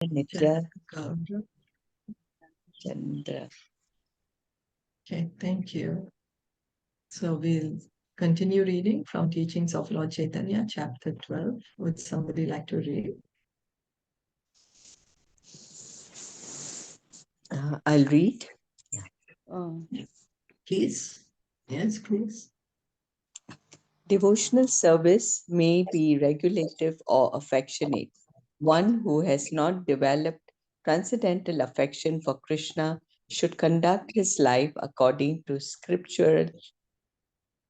Nitra Chandra. Okay, thank you. So we'll continue reading from Teachings of Lord Chaitanya, chapter 12. Would somebody like to read? I'll read. Please. Yes, please. Devotional service may be regulative or affectionate. One who has not developed transcendental affection for Krishna should conduct his life according to scriptural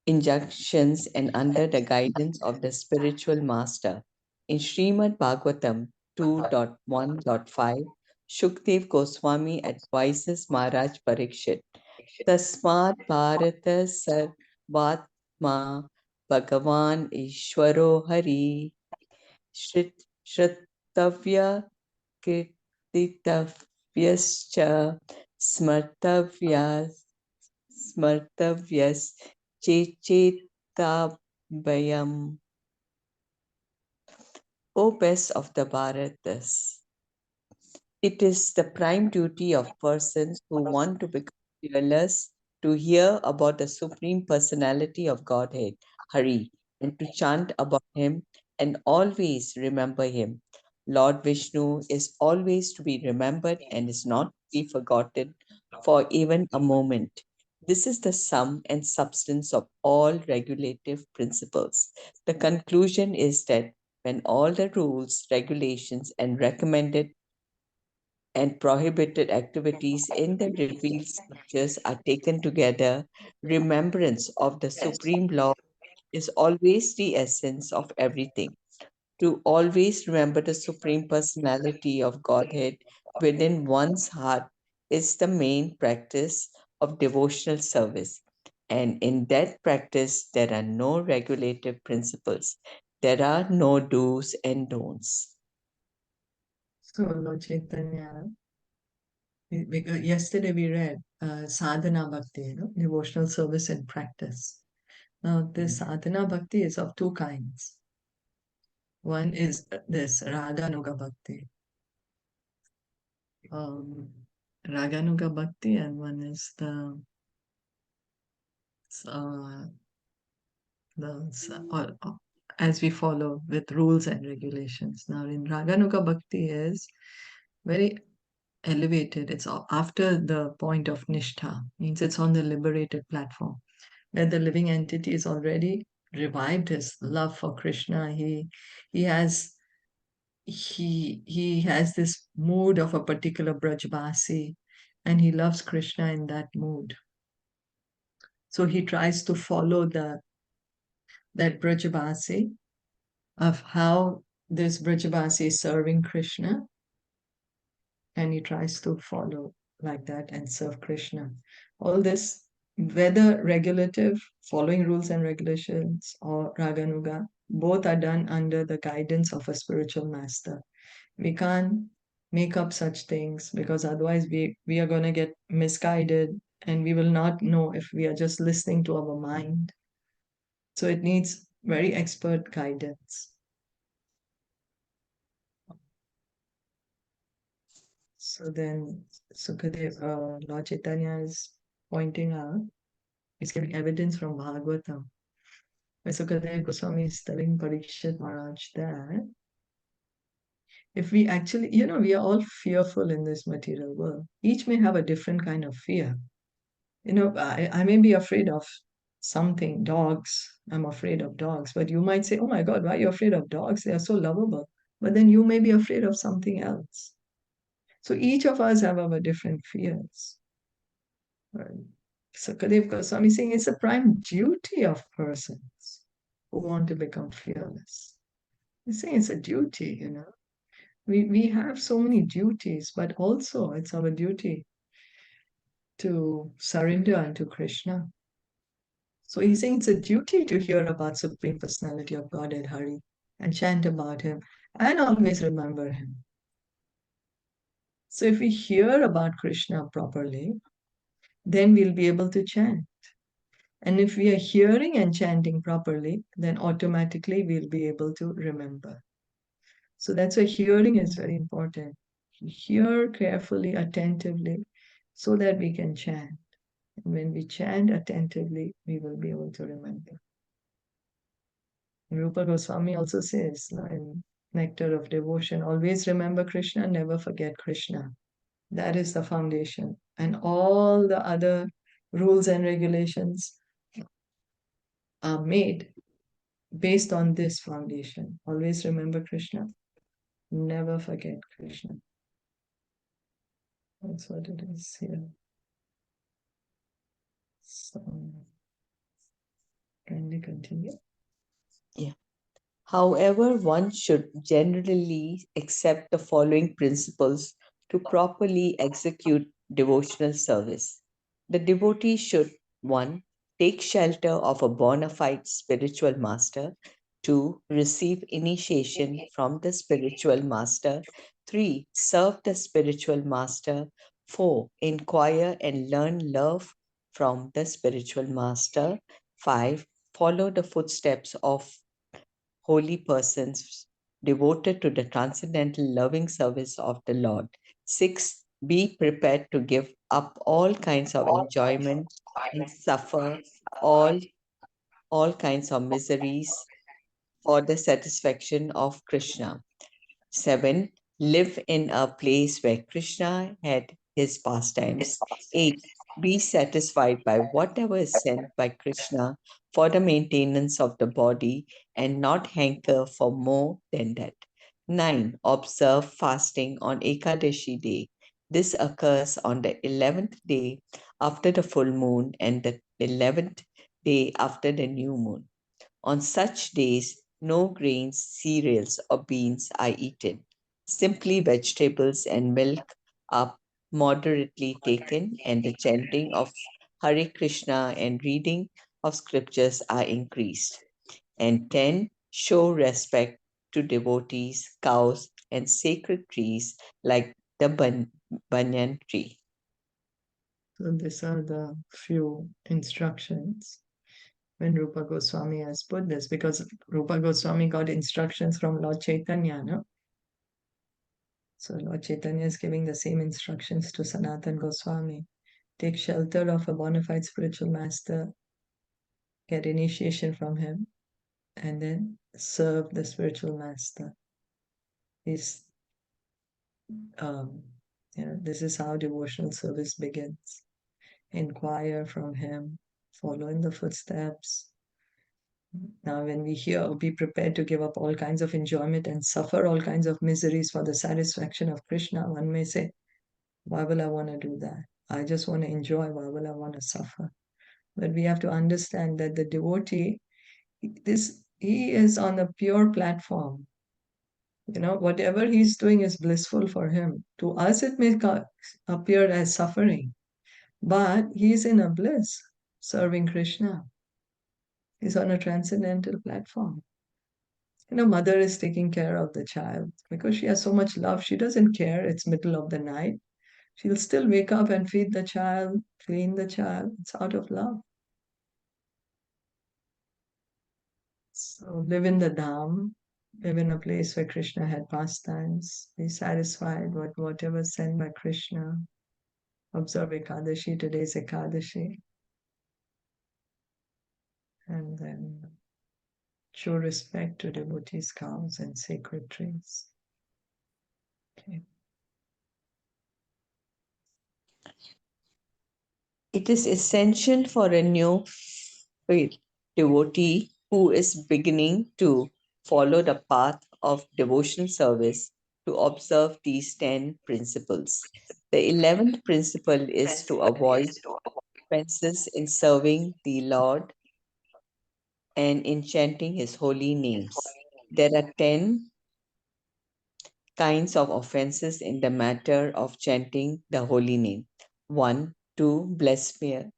injunctions and under the guidance of the spiritual master. In Srimad Bhagavatam 2.1.5, Shukdev Goswami advises Maharaj Parikshit, Tasmat Bharata Sarvatma Bhagavan Ishwaro Hari Shrit Shratavya Kirtitavyascha Smartavya Smartavyas Chechetabayam. O best of the Bharatas, it is the prime duty of persons who want to become fearless to hear about the Supreme Personality of Godhead, Hari, and to chant about him and always remember him. Lord Vishnu is always to be remembered and is not to be forgotten for even a moment. This is the sum and substance of all regulative principles. The conclusion is that when all the rules, regulations, and recommended and prohibited activities in the revealed scriptures are taken together, remembrance of the Supreme Law is always the essence of everything. To always remember the Supreme Personality of Godhead within one's heart is the main practice of devotional service. And in that practice, there are no regulative principles. There are no do's and don'ts. So, Lord Chaitanya, yesterday we read sadhana bhakti, devotional service and practice. Now, this sadhana bhakti is of two kinds. One is this raganuga bhakti, um, raganuga bhakti, and one is uh, as we follow with rules and regulations. Now, in raganuga bhakti is very elevated. It's after the point of nishtha, means it's on the liberated platform where the living entity is already revived his love for Krishna. He has he has this mood of a particular Brajbasi, and he loves Krishna in that mood. So he tries to follow that Brajbasi of how this Brajbasi is serving Krishna, and he tries to follow like that and serve Krishna. All this, whether regulative, following rules and regulations, or raganuga, both are done under the guidance of a spiritual master. We can't make up such things because otherwise we are going to get misguided and we will not know if we are just listening to our mind. So it needs very expert guidance. So then Sukadev, Lord Chaitanya is pointing out, is giving evidence from Bhagavatam. Where Sukadev Goswami is telling Parikshit Maharaj that if we actually, we are all fearful in this material world. Each may have a different kind of fear. I may be afraid of something, dogs. I'm afraid of dogs. But you might say, oh my God, why are you afraid of dogs? They are so lovable. But then you may be afraid of something else. So each of us have our different fears. Right? So Kadev Goswami is saying it's a prime duty of persons who want to become fearless. He's saying it's a duty. We have so many duties, but also it's our duty to surrender unto Krishna. So he's saying it's a duty to hear about Supreme Personality of Godhead Hari and chant about him and always remember him. So if we hear about Krishna properly, then we'll be able to chant. And if we are hearing and chanting properly, then automatically we'll be able to remember. So that's why hearing is very important. hear carefully, attentively, so that we can chant. And when we chant attentively, we will be able to remember. Rupa Goswami also says in Nectar of Devotion, always remember Krishna, never forget Krishna. That is the foundation. And all the other rules and regulations are made based on this foundation. Always remember Krishna, never forget Krishna. That's what it is here. So, can we continue? Yeah. However, one should generally accept the following principles to properly execute devotional service. The devotee should 1. Take shelter of a bona fide spiritual master, 2. Receive initiation from the spiritual master, 3. Serve the spiritual master, 4. Inquire and learn love from the spiritual master, 5. Follow the footsteps of holy persons devoted to the transcendental loving service of the Lord. 6. Be prepared to give up all kinds of enjoyment and suffer all, all kinds of miseries for the satisfaction of Krishna. 7. Live in a place where Krishna had his pastimes. 8. Be satisfied by whatever is sent by Krishna for the maintenance of the body and not hanker for more than that. 9. Observe fasting on Ekadashi day. This occurs on the 11th day after the full moon and the 11th day after the new moon. On such days, no grains, cereals, or beans are eaten. Simply vegetables and milk are moderately taken, and the chanting of Hare Krishna and reading of scriptures are increased. And 10. Show respect to devotees, cows, and sacred trees like the banyan tree. So these are the few instructions when Rupa Goswami has put this, because Rupa Goswami got instructions from Lord Caitanya, no? So Lord Chaitanya is giving the same instructions to Sanatana Goswami. Take shelter of a bona fide spiritual master, get initiation from him, and then serve the spiritual master. Is this is how devotional service begins. Inquire from him, follow in the footsteps. Now, when we hear, be prepared to give up all kinds of enjoyment and suffer all kinds of miseries for the satisfaction of Krishna, one may say, why will I want to do that? I just want to enjoy. Why will I want to suffer? But we have to understand that the devotee, he is on a pure platform. Whatever he's doing is blissful for him. To us, it may appear as suffering, but he's in a bliss serving Krishna. He's on a transcendental platform. Mother is taking care of the child because she has so much love. She doesn't care. It's middle of the night. She'll still wake up and feed the child, clean the child. It's out of love. So live in the Dham, live in a place where Krishna had pastimes, be satisfied with whatever sent by Krishna. Observe Ekadashi, today's Ekadashi. And then show respect to devotees' cows and sacred trees. Okay. It is essential for a new devotee who is beginning to follow the path of devotional service to observe these 10 principles. The 11th principle is to avoid offenses in serving the Lord and in chanting his holy names. There are 10 kinds of offenses in the matter of chanting the holy name. 1. To blaspheme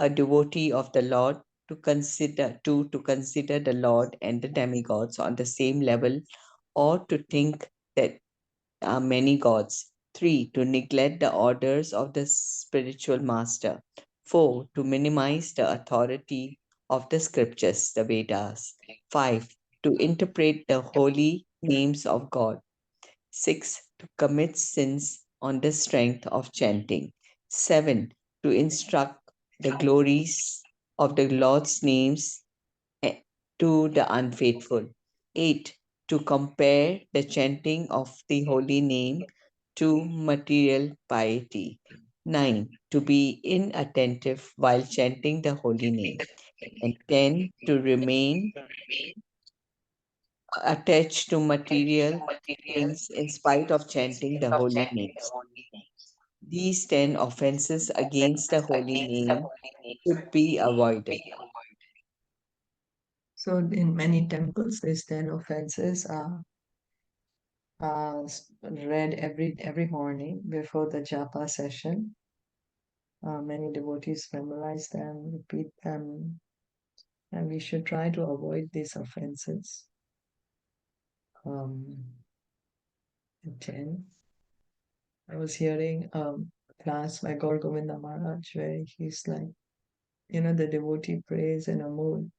a devotee of the Lord to consider the Lord and the demigods on the same level, or to think that are many gods. 3. To neglect the orders of the spiritual master. 4. To minimize the authority of the scriptures, the Vedas. 5. To interpret the holy names of God. 6. to commit sins on the strength of chanting. 7. To instruct the glories of the Lord's names to the unfaithful. 8. To compare the chanting of the holy name to material piety. 9. To be inattentive while chanting the holy name. And 10. To remain attached to material things in spite of chanting the holy names. These 10 offenses against the holy name should be avoided. So in many temples, these 10 offenses are read every morning before the japa session. Many devotees memorize them, repeat them, and we should try to avoid these offenses. 10. I was hearing a class by Gaur Govinda Maharaj where he's like, the devotee prays in a mood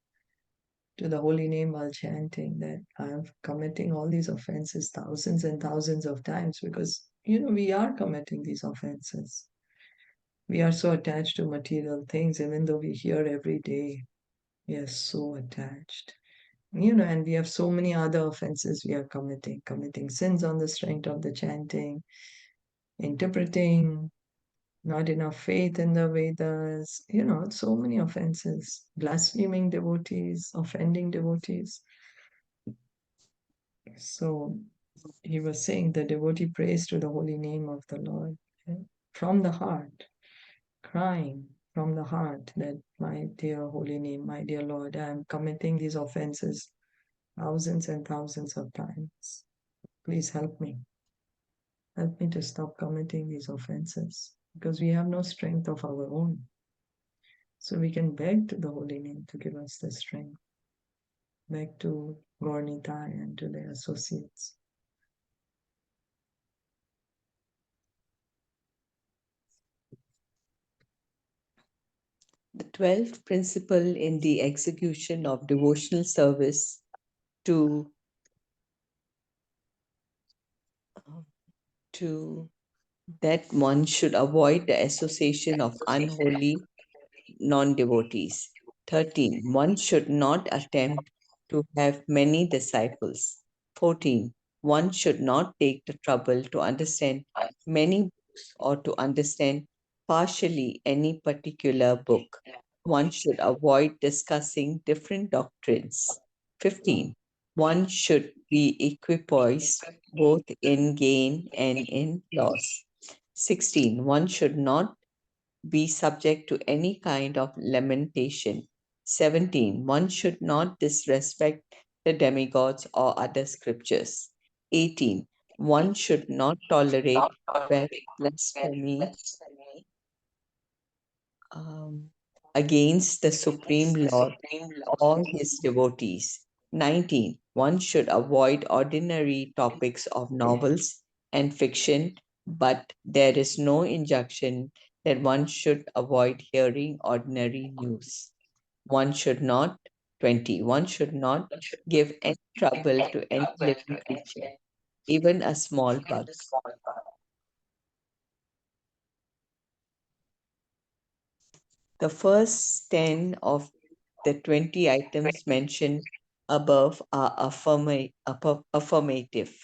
to the holy name while chanting that I am committing all these offenses thousands and thousands of times because, we are committing these offenses. We are so attached to material things, even though we hear every day, we are so attached. And we have so many other offenses we are committing sins on the strength of the chanting, interpreting, not enough faith in the Vedas, so many offenses, blaspheming devotees, offending devotees. So he was saying the devotee prays to the holy name of the Lord from the heart, crying from the heart that my dear holy name, my dear Lord, I am committing these offenses thousands and thousands of times. Please help me. Help me to stop committing these offenses because we have no strength of our own. So we can beg to the holy name to give us the strength. Beg to Gaur-Nitai and to their associates. The 12th principle in the execution of devotional service to that one should avoid the association of unholy non-devotees. 13. One should not attempt to have many disciples. 14. One should not take the trouble to understand many books or to understand partially any particular book. One should avoid discussing different doctrines. 15. One should be equipoised both in gain and in loss. 16. One should not be subject to any kind of lamentation. 17. One should not disrespect the demigods or other scriptures. 18. One should not tolerate blasphemy um, against the Supreme Lord or his devotees. 19. One should avoid ordinary topics of novels and fiction, but there is no injunction that one should avoid hearing ordinary news. One should not, 20. One should not give any trouble to any living creature, even a small bug. The first 10 of the 20 items mentioned above are affirmative,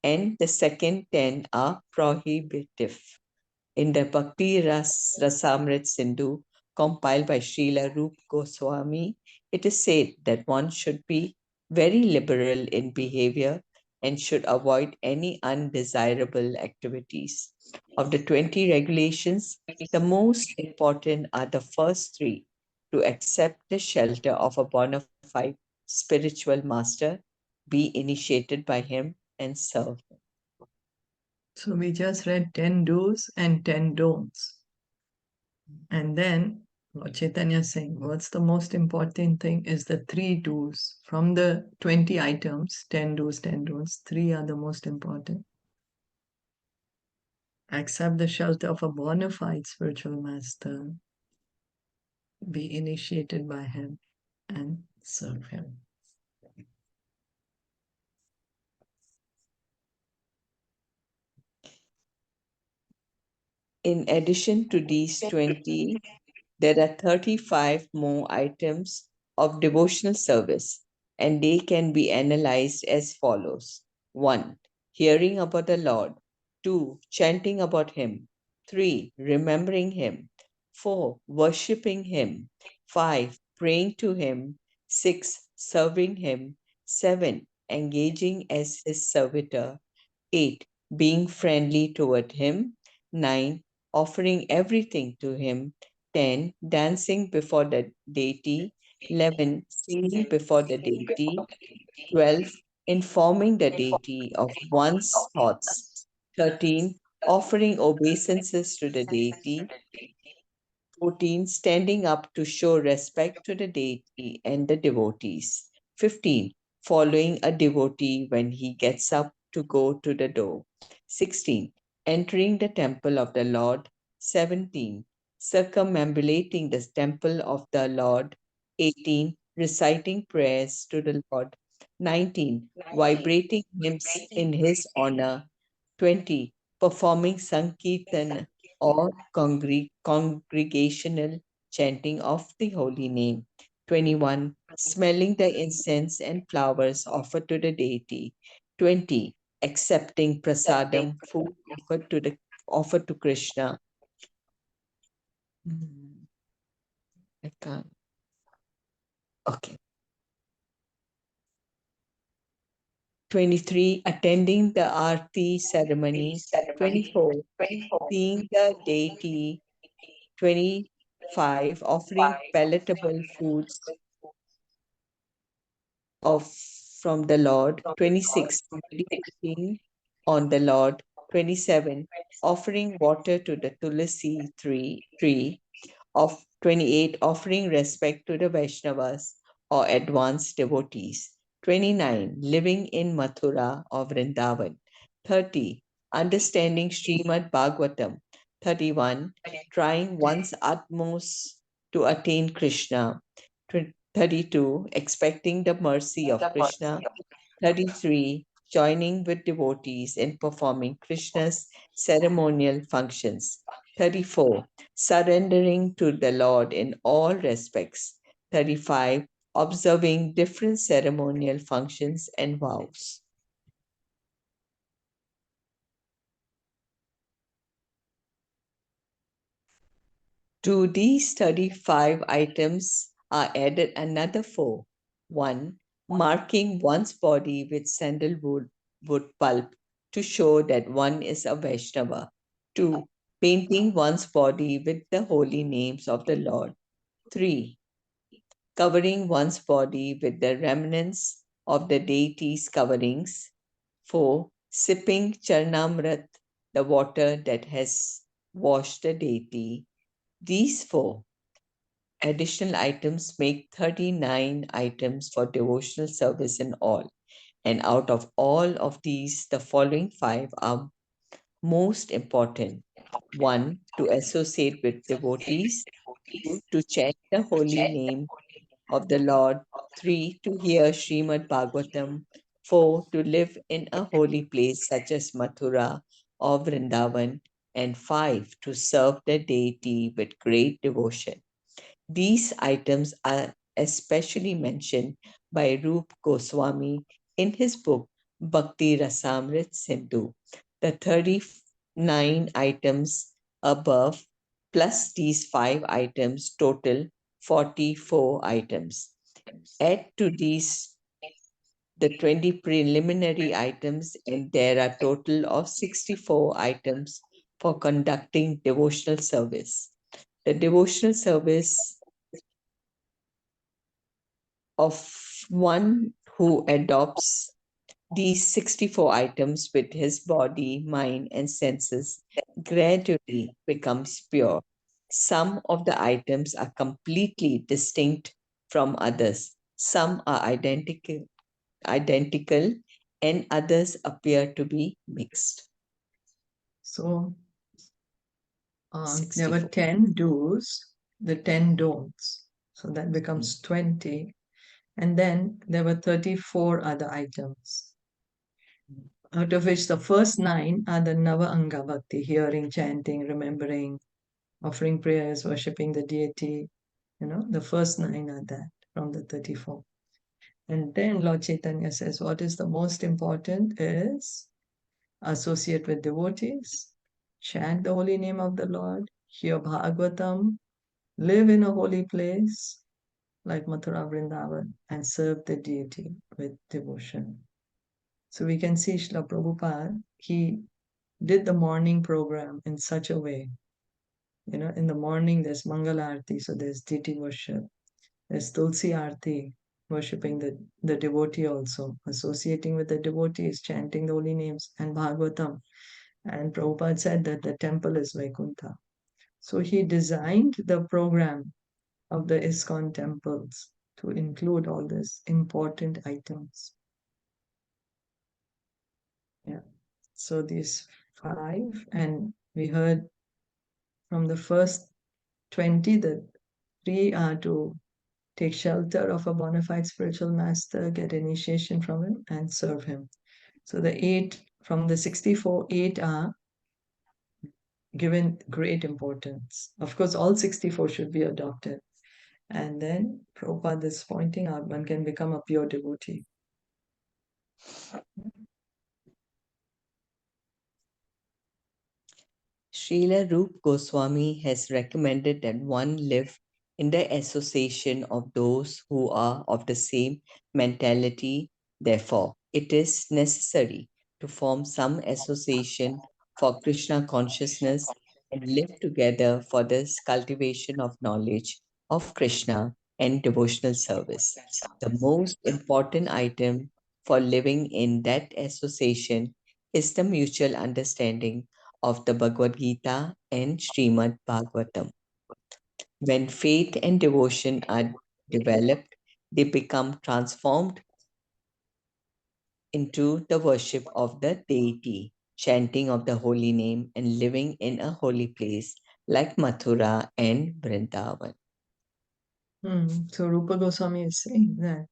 and the second 10 are prohibitive. In the Rasamrit Sindhu, compiled by Srila Rup Goswāmī, it is said that one should be very liberal in behavior and should avoid any undesirable activities. Of the 20 regulations, the most important are the first three: to accept the shelter of a bona fide spiritual master, be initiated by him, and serve him. So we just read 10 do's and 10 don'ts. And then Lord Chaitanya is saying, what's the most important thing is the 3 do's. From the 20 items, 10 do's, 10 don'ts, 3 are the most important. Accept the shelter of a bona fide spiritual master, be initiated by him, and serve him. In addition to these 20, there are 35 more items of devotional service, and they can be analyzed as follows: 1. Hearing about the Lord. 2. Chanting about Him. 3. Remembering Him. 4. Worshipping Him. 5. Praying to Him. 6. Serving Him. 7. Engaging as His servitor. 8. Being friendly toward Him. 9. Offering everything to Him. 10. Dancing before the deity. 11. Singing before the deity. 12. Informing the deity of one's thoughts. 13. Offering obeisances to the deity. 14. Standing up to show respect to the deity and the devotees. 15. Following a devotee when he gets up to go to the door. 16. Entering the temple of the Lord. 17. Circumambulating the temple of the Lord. 18. Reciting prayers to the Lord. 19. Vibrating hymns in his honor. 20. Performing Sankirtan or congregational chanting of the holy name. 21. Smelling the incense and flowers offered to the deity. 20. Accepting prasadam, food offered to Krishna. I can't. Okay. 23. Attending the Aarti ceremony. 24. Seeing the deity. 25. Offering palatable foods of from the Lord. 26. Meditating on the Lord. 27. Offering water to the Tulasi tree. Of 28. Offering respect to the Vaishnavas or advanced devotees. 29. Living in Mathura or Vrindavan. 30. Understanding Srimad Bhagavatam. 31. Trying one's utmost to attain Krishna. 32. Expecting the mercy of Krishna. 33. Joining with devotees in performing Krishna's ceremonial functions. 34. Surrendering to the Lord in all respects. 35. Observing different ceremonial functions and vows. To these 35 items are added another 4. 1. Marking one's body with sandalwood pulp to show that one is a Vaishnava. 2. Painting one's body with the holy names of the Lord. 3. Covering one's body with the remnants of the deity's coverings. 4. Sipping Charnamrit, the water that has washed the deity. These 4 additional items make 39 items for devotional service in all. And out of all of these, the following 5 are most important. 1. To associate with devotees. 2. To chant the holy name of the Lord. 3. To hear Srimad Bhagavatam. 4. To live in a holy place such as Mathura or Vrindavan. And 5. To serve the deity with great devotion. These items are especially mentioned by Rup Goswāmī in his book Bhakti Rasamrit Sindhu. The 39 items above plus these 5 items total 44 items. Add to these the 20 preliminary items and there are total of 64 items for conducting devotional service. The devotional service of one who adopts these 64 items with his body, mind, and senses gradually becomes pure. Some of the items are completely distinct from others. Some are identical, and others appear to be mixed. So there were 10 do's, the 10 don'ts. So that becomes 20. And then there were 34 other items. out of which the first 9 are the Nava Anga Bhakti, hearing, chanting, remembering, offering prayers, worshipping the deity. The first 9 are that from the 34. And then Lord Chaitanya says, what is the most important is associate with devotees, chant the holy name of the Lord, hear Bhagavatam, live in a holy place like Mathura Vrindavan, and serve the deity with devotion. So we can see Srila Prabhupada, he did the morning program in such a way. In the morning there's Mangala Arti, so there's deity worship. There's Tulsi Arti, worshipping the devotee also, associating with the devotees, chanting the holy names, and Bhagavatam. And Prabhupada said that the temple is Vaikuntha. So he designed the program of the ISKCON temples to include all these important items. Yeah. So these 5, and we heard from the first 20 that 3 are to take shelter of a bona fide spiritual master, get initiation from him, and serve him. So the 8, from the 64, 8 are given great importance. Of course, all 64 should be adopted. And then Prabhupada is pointing out one can become a pure devotee. Srila Rup Goswami has recommended that one live in the association of those who are of the same mentality. Therefore, it is necessary to form some association for Krishna consciousness and live together for this cultivation of knowledge of Krishna and devotional service. The most important item for living in that association is the mutual understanding of the Bhagavad Gita and Srimad Bhagavatam. When faith and devotion are developed, they become transformed into the worship of the deity, chanting of the holy name, and living in a holy place like Mathura and Vrindavan. So Rupa Goswami is saying that,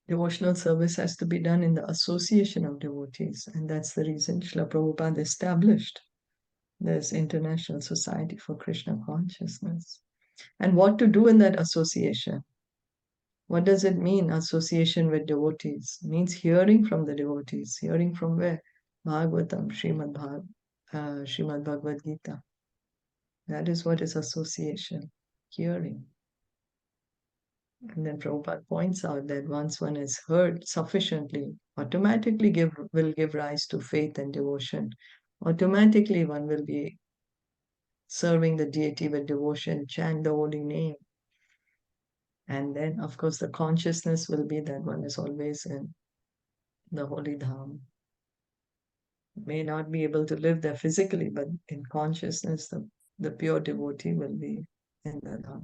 devotional service has to be done in the association of devotees. And that's the reason Srila Prabhupada established this International Society for Krishna Consciousness. And what to do in that association? What does it mean, association with devotees? It means hearing from the devotees. Hearing from where? Bhagavatam, Srimad Bhagavad Gita. That is what is association, hearing. And then Prabhupada points out that once one is heard sufficiently, automatically will give rise to faith and devotion. Automatically one will be serving the deity with devotion, chant the holy name. And then, of course, the consciousness will be that one is always in the holy dham. May not be able to live there physically, but in consciousness, the pure devotee will be in the dham.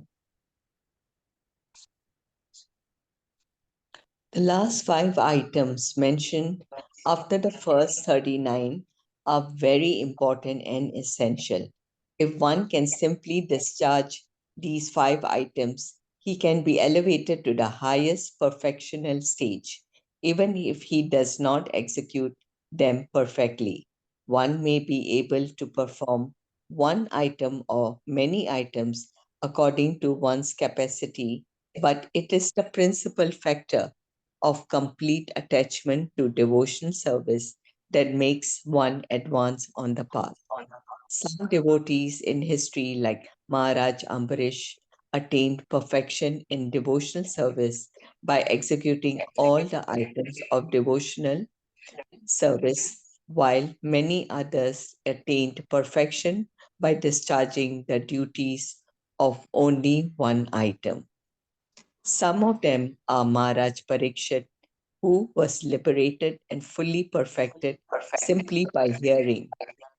The last 5 items mentioned after the first 39 are very important and essential. If one can simply discharge these 5 items, he can be elevated to the highest perfectional stage, even if he does not execute them perfectly. One may be able to perform one item or many items according to one's capacity, but it is the principal factor of complete attachment to devotional service that makes one advance on the path. Some devotees in history, like Maharaj Ambarish, attained perfection in devotional service by executing all the items of devotional service, while many others attained perfection by discharging the duties of only one item. Some of them are Maharaj Parikshit, who was liberated and fully perfected simply by hearing;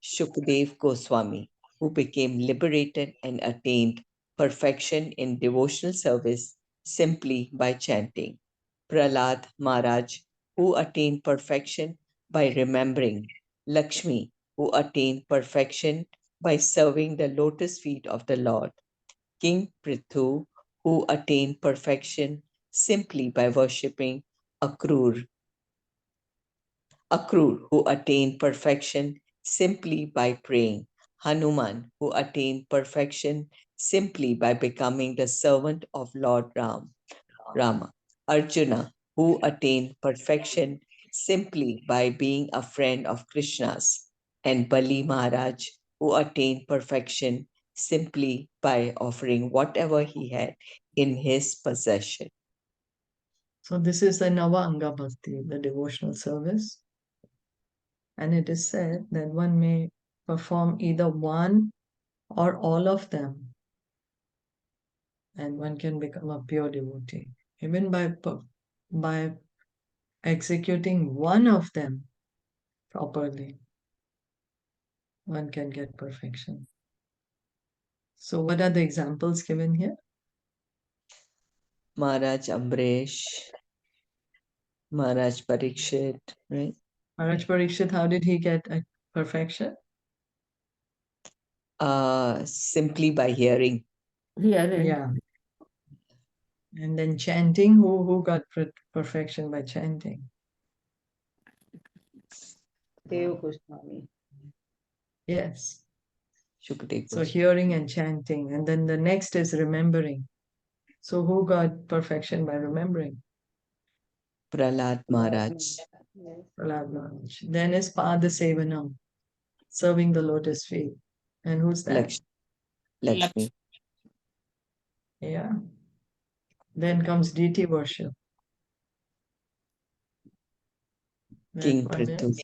Shukdev Goswami, who became liberated and attained perfection in devotional service simply by chanting; Prahlad Maharaj, who attained perfection by remembering; Lakshmi, who attained perfection by serving the lotus feet of the Lord; King Prithu, who attained perfection simply by worshipping Akrur; Akrur, who attained perfection simply by praying. Hanuman, who attained perfection simply by becoming the servant of Lord Rama. Arjuna, who attained perfection simply by being a friend of Krishna's. And Bali Maharaj, who attained perfection simply by offering whatever he had in his possession. So this is the Nava Anga Bhakti, the devotional service. And it is said that one may perform either one or all of them, and one can become a pure devotee. Even by executing one of them properly, one can get perfection. So, what are the examples given here? Maharaj Amresh, Maharaj Parikshit, right? Maharaj Parikshit, how did he get a perfection? Simply by hearing. Yeah. And then chanting, who got perfection by chanting? Gosvāmī. Yes. Shukdev So Goswami. hearing and chanting. And then the next is remembering. So who got perfection by remembering? Prahlad Maharaj, Prahlad Maharaj. Then is Pada Sevanam, serving the lotus feet. And who's that? Lakshmi, Yeah. Then comes deity worship. King That one Prithu, is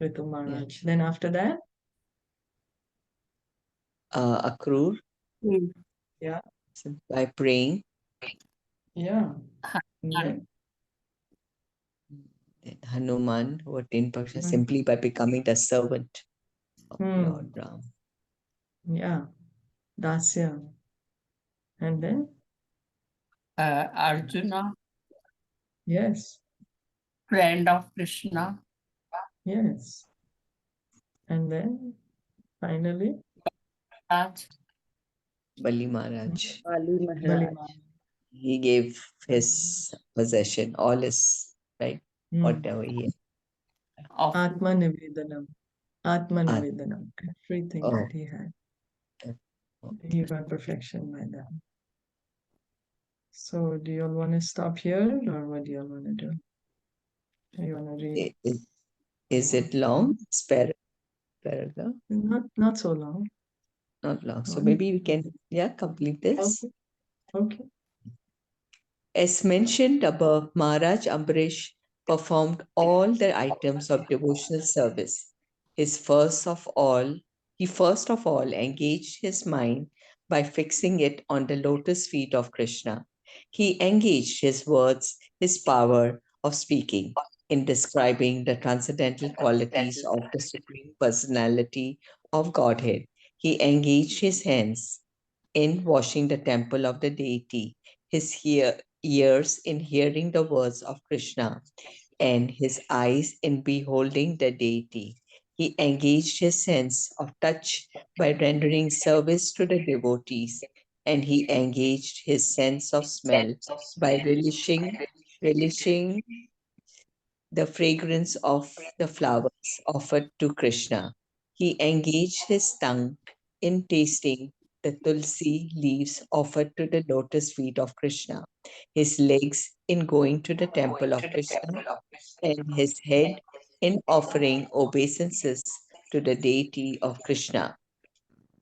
Prithu Maharaj. Then after that, Akrur, yeah, by praying. yeah. And Then Hanuman, who attained perfection then, simply by becoming the servant of Lord Ram. yeah, Dasya. And then, Arjuna, yes, friend of Krishna. yes. And then finally, Raj, Bali Maharaj, Bali Maharaj. he gave his possession, all his, right, whatever he had. of Atma Nivedanam. Atma Ah, Nivedanam. Everything oh, that he had. oh. He got perfection by that. So do you all want to stop here or what do you all want to do? You want to read? Is it long? Spare paragraph? Not so long. Not long. So No? maybe we can, complete this. Okay. Okay. As mentioned above, Maharaj Ambrish performed all the items of devotional service. His first of all, he first of all engaged his mind by fixing it on the lotus feet of Krishna. He engaged his words, his power of speaking, in describing the transcendental qualities of the Supreme Personality of Godhead. He engaged his hands in washing the temple of the deity, his ears in hearing the words of Krishna, and his eyes in beholding the deity. He engaged his sense of touch by rendering service to the devotees, and he engaged his sense of smell by relishing the fragrance of the flowers offered to Krishna. He engaged his tongue in tasting the tulsi leaves offered to the lotus feet of Krishna, his legs in going to the temple of Krishna, and his head in offering obeisances to the deity of Krishna.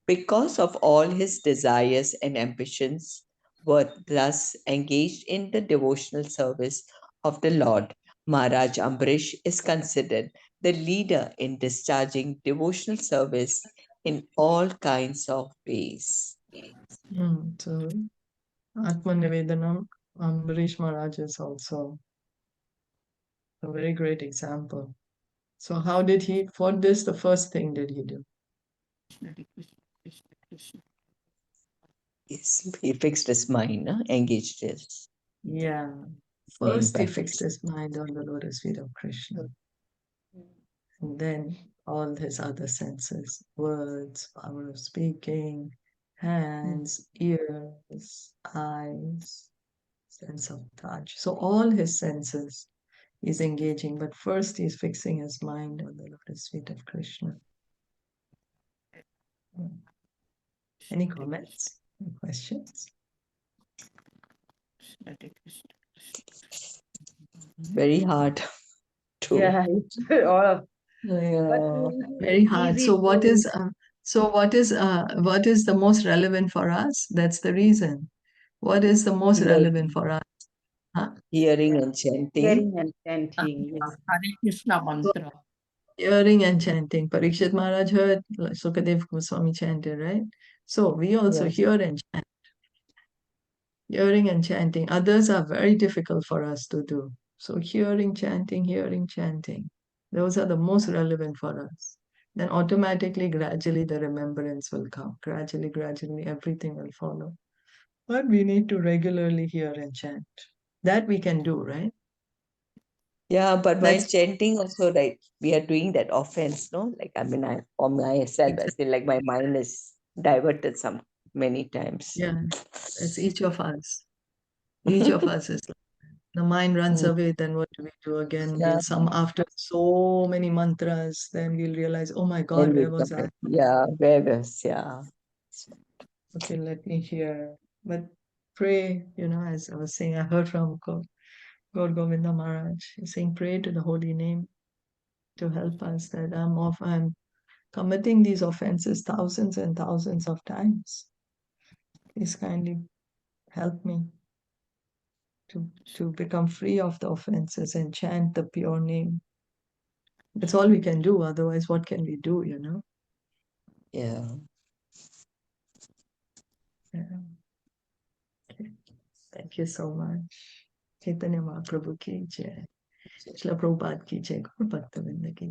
Because of all his desires and ambitions were thus engaged in the devotional service of the Lord, Maharaj Ambrish is considered the leader in discharging devotional service in all kinds of ways. So Atma Nivedanam, Ambarish Maharaj is also a very great example. So how did he, for this, the first thing did he do? Krishna. Yes, he fixed his mind, engaged his Yeah. mind First, he by fixed his mind on the lotus feet of Krishna. And then all his other senses, words, power of speaking, hands, ears, eyes, sense of touch. So all his senses he's engaging. But first, he's fixing his mind on the lotus feet of Krishna. Any comments? Any questions? Very hard to. Yeah, it's all of Yeah. Very hard. easy So what to- is the most relevant for us? That's the reason. What is the most relevant for us? Hearing and chanting. hearing and chanting? Yes. Hare Krishna mantra. Hearing and chanting. Parikshit Maharaj heard, Sukadev Goswami chanted, right? So we also Yes. hear and chant. Hearing and chanting. Others are very difficult for us to do. So hearing, chanting. Those are the most relevant for us. Then automatically, gradually, the remembrance will come. Gradually, everything will follow. But we need to regularly hear and chant. That we can do, right? Yeah, but while That's chanting also, right, we are doing that offense, no? Like, I mean, for myself, I feel like my mind is diverted many times. yeah, it's each of us. Each of us is the mind runs away, then what do we do again? Yeah. After so many mantras, then we'll realize, oh my God, Then we where was come I? back. Yeah, where was, yeah. Okay, let me hear. But pray, as I was saying, I heard from God Govinda Maharaj. He's saying, pray to the holy name to help us that I'm committing these offenses thousands and thousands of times. Please kindly help me to become free of the offenses and chant the pure name. That's all we can do. Otherwise, what can we do, Yeah. Yeah. Okay. Thank you so much. Caitanya Mahaprabhu ki jai. Srila Prabhupada ki jai. Gaur Bhakta Vrinda ki